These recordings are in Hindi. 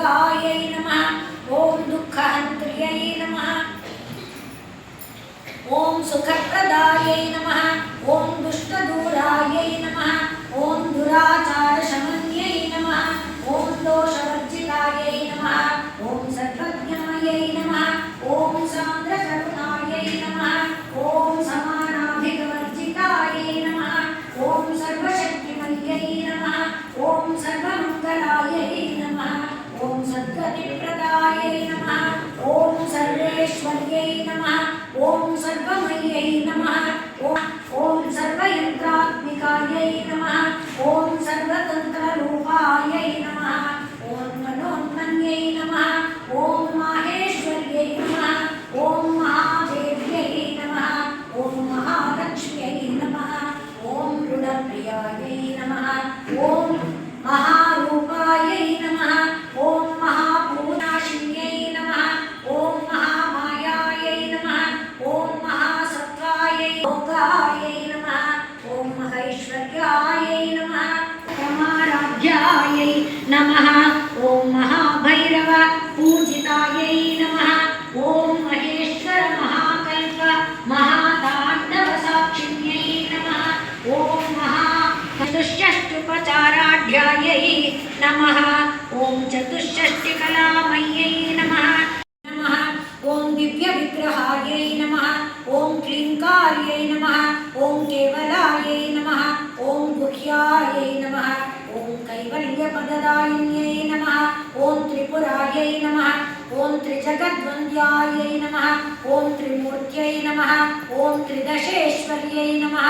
दुर्गायै नमः ॐ दुःखहन्त्र्यै नमः ॐ सुखप्रदायै नमः ॐ दुष्टदूरायै नमः ॐ दुराचारशमन्यै नमः ॐ दोषवर्जितायै नमः ॐ सर्वज्ञायै नमः ॐ सान्द्रकरुणायै नमः ॐ समानाधिकवर्जितायै नमः ॐ सर्वशक्तिमन्यै नमः ॐ सर्वमङ्गलायै नमः ॐ सद्गतिप्रदायै नमः ॐ सर्वेश्वर्यै नमः ॐ सर्वमय्यै नमः ॐ सर्वयन्त्रात्मिकायै नमः ॐ सर्वतन्त्ररूपायै नमः ॐ मनोन्मन्यै नमः ॐ माहेश्वर्यै नमः ॐ महादेव्यै नमः ॐ महालक्ष्म्यै नमः ॐ ऋणप्रियायै नमः ॐ महारूपायै नमः ॐ महापूर्णाशिन्यै नमः ॐ महामायायै नमः ॐ महासत्त्वायै योगायै नमः ॐ महेश्वर्यायै नमः परमाराध्यायै नमः ॐ महाभैरव पूजितायै नमः ॐ महेश्वर महाकल्प महाताण्डवसाक्षिण्यै नमः ॐ चतुष्षष्ट्युपचाराढ्यायै नमः ॐ चतुष्षष्टिकलामय्यै नमः ॐ दिव्यविग्रहायै नमः ॐ क्लीङ्कार्यै नमः ॐ केवलायै नमः ॐ गुह्यायै नमः ॐ कैवल्यपददायिन्यै नमः ॐ त्रिपुरायै नमः ॐ त्रिजगद्वन्द्यायै नमः ॐ त्रिमूर्त्यै नमः ॐ त्रिदशेश्वर्यै नमः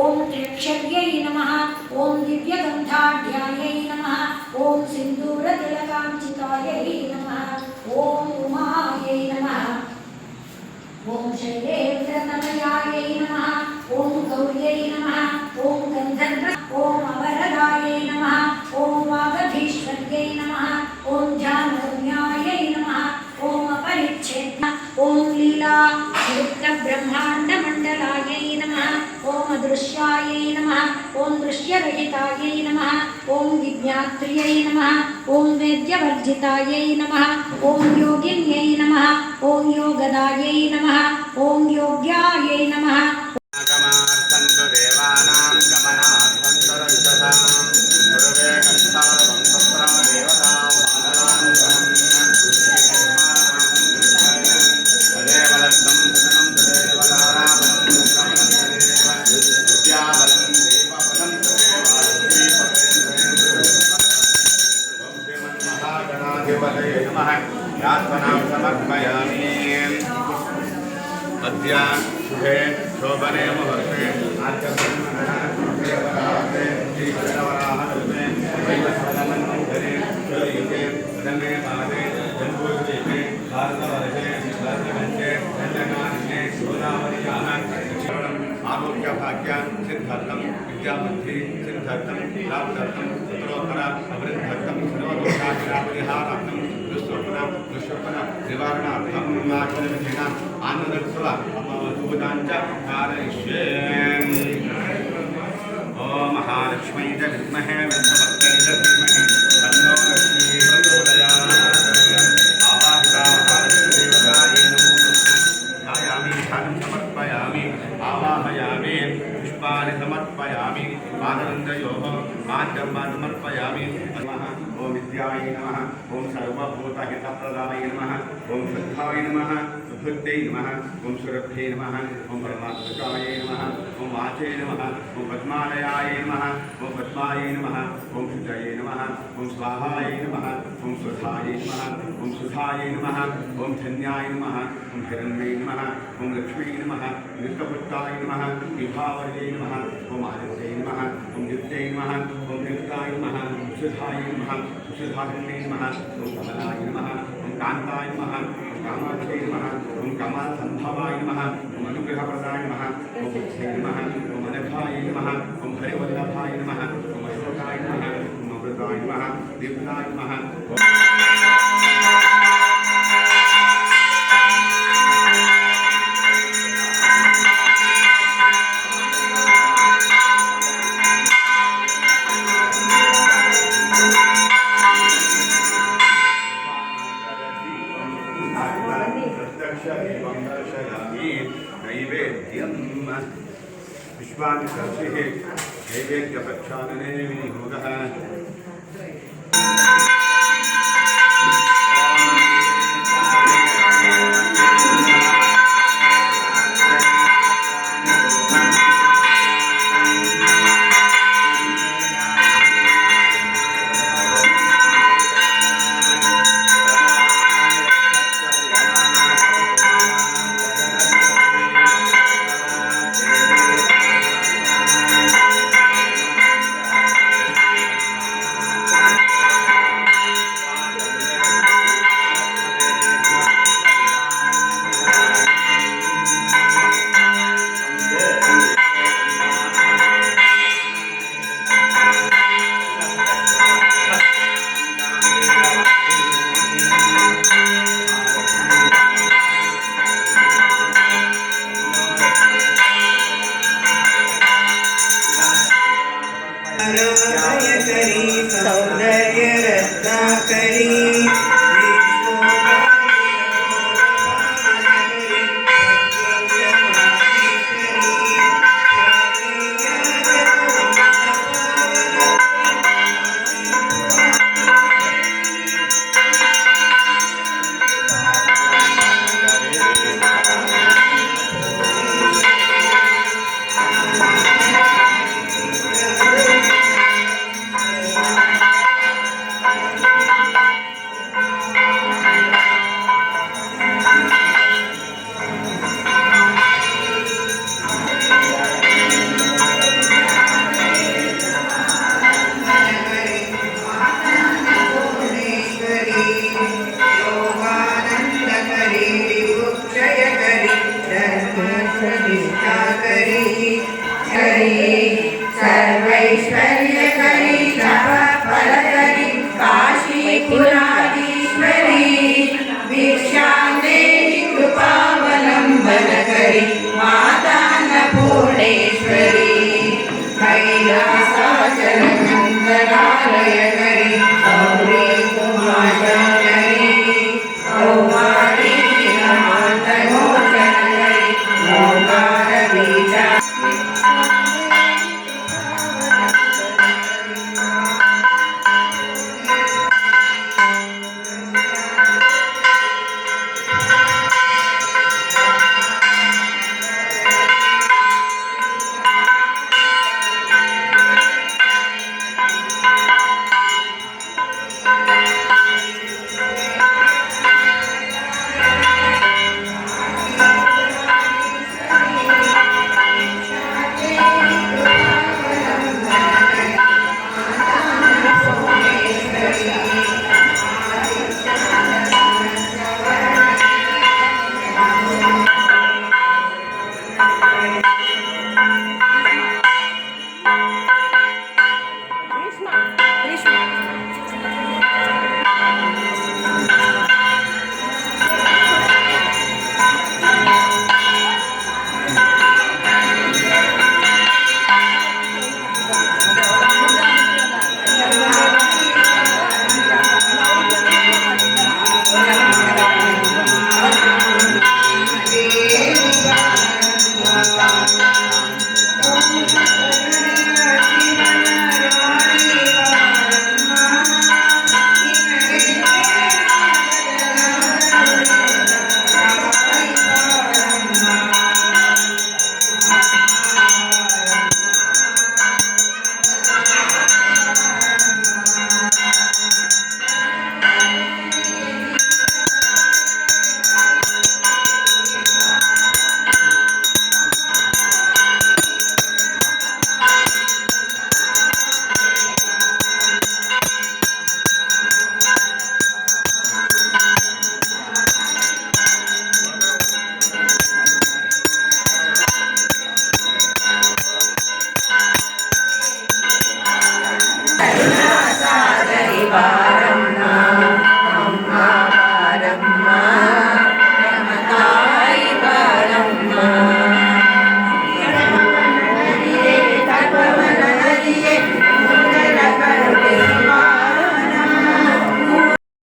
ॐ त्र्यक्षर्यै नमः ॐ दिव्यगन्धाढ्यायै नमः ॐ सिन्दूरतिलकाञ्चितायै नमः ॐ उमायै नमः ॐ शैलेन्द्रतनयायै नमः ॐ गौर्यै नमः ॐ गन्धर्व ॐ अवरदायै नमः ॐ वागधीश्वर्यै नमः ॐ ध्यानरम्यायै नमः ॐ अपरिच्छेद्य ॐ लीला ब्रह्माण्डमण्डलायै नमः ॐ अदृश्यायै नमः ॐ दृश्यरहितायै नमः ॐ विज्ञात्र्यै नमः ॐ वेद्यवर्जितायै नमः ॐ योगिन्यै नमः ॐ योगदायै नमः ॐ योग्यायै नमः अद्य शुभे शोभने मुहूर्ते आरोग्य भाग्य सिद्धर्थम विद्याबुद्धि सिद्धर्थम लाभर्थम उत्तरोत्तर अवृद्धर्थम सर्वदोषापरिहारार्थम दुष्स्वप्न निवारणार्थम मार्गदर्शनेन आनंदोत्सव अमवधूतांच कारयिष्ये। ओम महालक्ष्मी च विद्महे विष्णुपत्न्यै च धीमहि तन्नो लक्ष्मी प्रचोदयात्। आवाहिता महालक्ष्मीदेवतायै नमो नमः। ध्यायामि ध्यानं समर्पयामि आवाहयामि पुष्पाणि समर्पयामि पादरन्ध्रयोः पाद्यं समर्पयामि। ओम विद्याय नमः ओम सर्वभूतहितप्रदाय नमः ओम शुद्धाय नमः सुबुद्धये नमः ओम सुरभ्ये नमः ओम परमात्मकाय नमः ओम वाचे नमः ओम पद्मालयाय नमः ओम पद्माय नमः ओम शुद्धये नमः ओम स्वाहाय नमः ओम सुधाय नमः ओम सुधाय नमः ओम धन्याय नमः ओम हिरण्ये नमः ओम लक्ष्मी नमः निष्कपुष्टाय नमः विभावर्ये नमः ओम आदित्ये नमः ओम नित्ये नमः ओम नित्याय नमः सुधाय नमः सुधारण्ये नमः ओम कमलाय नमः ओम कान्ताय नमः ओम कामाक्षये नमः ओम कमलसंभवाय नमः ओम अनुग्रहप्रदाय नमः ओम बुद्धये नमः ओम अनघाय नमः ओम हरिवल्लभाय नमः ओम अशोकाय नमः ओम अमृताय नमः दीप्ताय नमः। विश्वामित्रर्षिः नैवेद्यप्रक्षालने विनियोगः